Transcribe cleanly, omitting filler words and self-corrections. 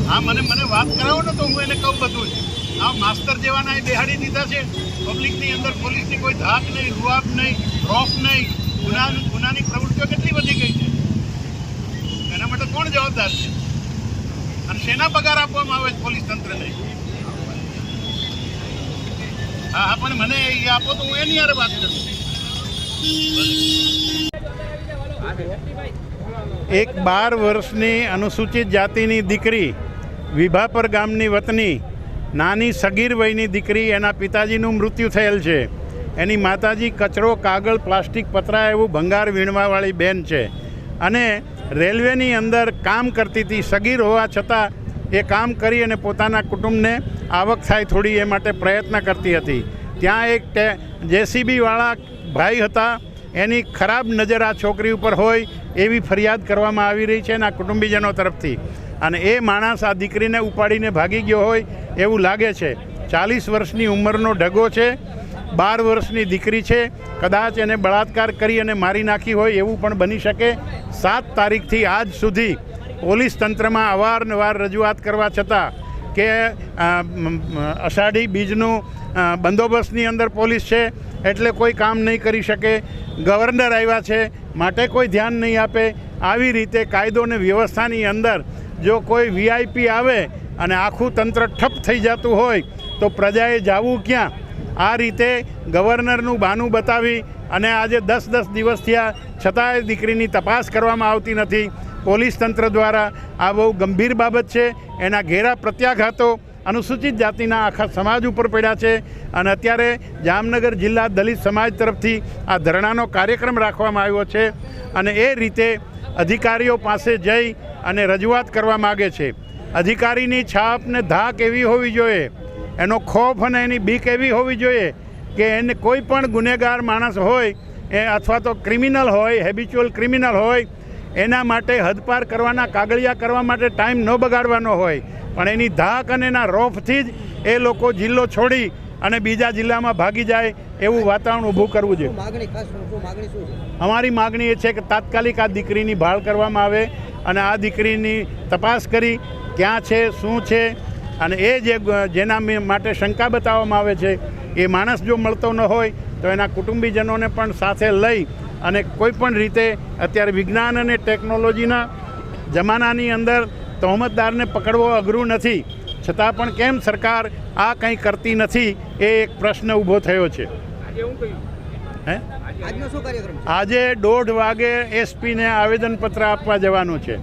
हाँ મને વાત કરાવો ને તો હું એને કહું બધું જ। આ માસ્તર જેવાના એ બેહાડી દીધા છે પબ્લિકની અંદર। પોલીસની કોઈ ધાક નહીં, રૂઆબ નહીં, રોફ નહીં, ગુનાની પ્રવૃત્તિઓ કેટલી વધી ગઈ છે, એના માટે કોણ જવાબદાર છે અને શેના પગાર આપવામાં આવે છે પોલીસ તંત્રને? હા પણ મને એ આપો તો હું એની યારે વાત કરું। એક 12 વર્ષની અનુસૂચિત જાતિની દીકરી, વિભાપર ગામની વતની, નાની સગીર વયની દીકરી, એના પિતાજીનું મૃત્યુ થયેલ છે। એની માતાજી કચરો, કાગળ, પ્લાસ્ટિક, પતરા એવું ભંગાર વીણવાવાળી બેન છે અને રેલવેની અંદર કામ કરતી હતી। સગીર હોવા છતાં એ કામ કરી અને પોતાના કુટુંબને આવક થાય થોડી એ માટે પ્રયત્ન કરતી હતી। ત્યાં એક જેસીબીવાળા ભાઈ હતા, એની ખરાબ નજર આ છોકરી ઉપર હોય એવી ફરિયાદ કરવામાં આવી રહી છે એના કુટુંબીજનો તરફથી અને એ માણસ આ દીકરીને ઉપાડીને ભાગી ગયો હોય એવું લાગે છે। 40 વર્ષની ઉંમરનો ઢગો છે, 12 વર્ષની દીકરી છે, કદાચ એને બળાત્કાર કરી અને મારી નાખી હોય એવું પણ બની શકે। 7 તારીખથી આજ સુધી પોલીસ તંત્રમાં અવારનવાર રજૂઆત કરવા છતાં કે અષાઢી બીજનું બંદોબસ્તની અંદર પોલીસ છે એટલે કોઈ કામ નહીં કરી શકે, ગવર્નર આવ્યા છે માટે કોઈ ધ્યાન નહીં આપે। આવી રીતે કાયદો અને વ્યવસ્થાની અંદર જો કોઈ વીઆઈપી આવે અને આખું તંત્ર ઠપ થઈ જતું હોય તો પ્રજાએ જવું ક્યાં? આ રીતે ગવર્નરનું બહાનું બતાવી અને આજે 10 દિવસ થયા છતાંય દીકરીની તપાસ કરવામાં આવતી નથી પોલીસ તંત્ર દ્વારા। આ બહુ ગંભીર બાબત છે। એના ઘેરા પ્રત્યાઘાતો અનુસૂચિત જાતિના આખા સમાજ ઉપર પડ્યા છે અને અત્યારે જામનગર જિલ્લા દલિત સમાજ તરફથી આ ધરણાનો કાર્યક્રમ રાખવામાં આવ્યો છે અને એ રીતે અધિકારીઓ પાસે જઈ અને રજૂઆત કરવા માગે છે। અધિકારીની છાપ ને ધાક એવી હોવી જોઈએ, એનો ખોફ અને એની બીક એવી હોવી જોઈએ કે એને કોઈ પણ ગુનેગાર માણસ હોય એ અથવા તો ક્રિમિનલ હોય, હેબિચ્યુઅલ ક્રિમિનલ હોય, એના માટે હદપાર કરવાના, કાગળિયા કરવા માટે ટાઈમ ન બગાડવાનો હોય, પણ એની ધાક અને એના રોફથી જ એ લોકો જિલ્લો છોડી અને બીજા જિલ્લામાં ભાગી જાય એવું વાતાવરણ ઊભું કરવું જોઈએ। અમારી માગણી એ છે કે તાત્કાલિક આ દીકરીની ભાળ કરવામાં આવે અને આ દીકરીની તપાસ કરી ક્યાં છે, શું છે અને એ જેના માટે શંકા બતાવવામાં આવે છે એ માણસ જો મળતો ન હોય તો એના કુટુંબીજનોને પણ સાથે લઈ અને કોઈ પણ રીતે અત્યારે વિજ્ઞાન અને ટેકનોલોજીના જમાનાની અંદર તહોમતદારને પકડવો અઘરું નથી, છતાં પણ કેમ સરકાર આ કંઈ કરતી નથી એ એક પ્રશ્ન ઊભો થયો છે। આજે 1:30 વાગે એસપીને આવેદનપત્ર આપવા જવાનું છે।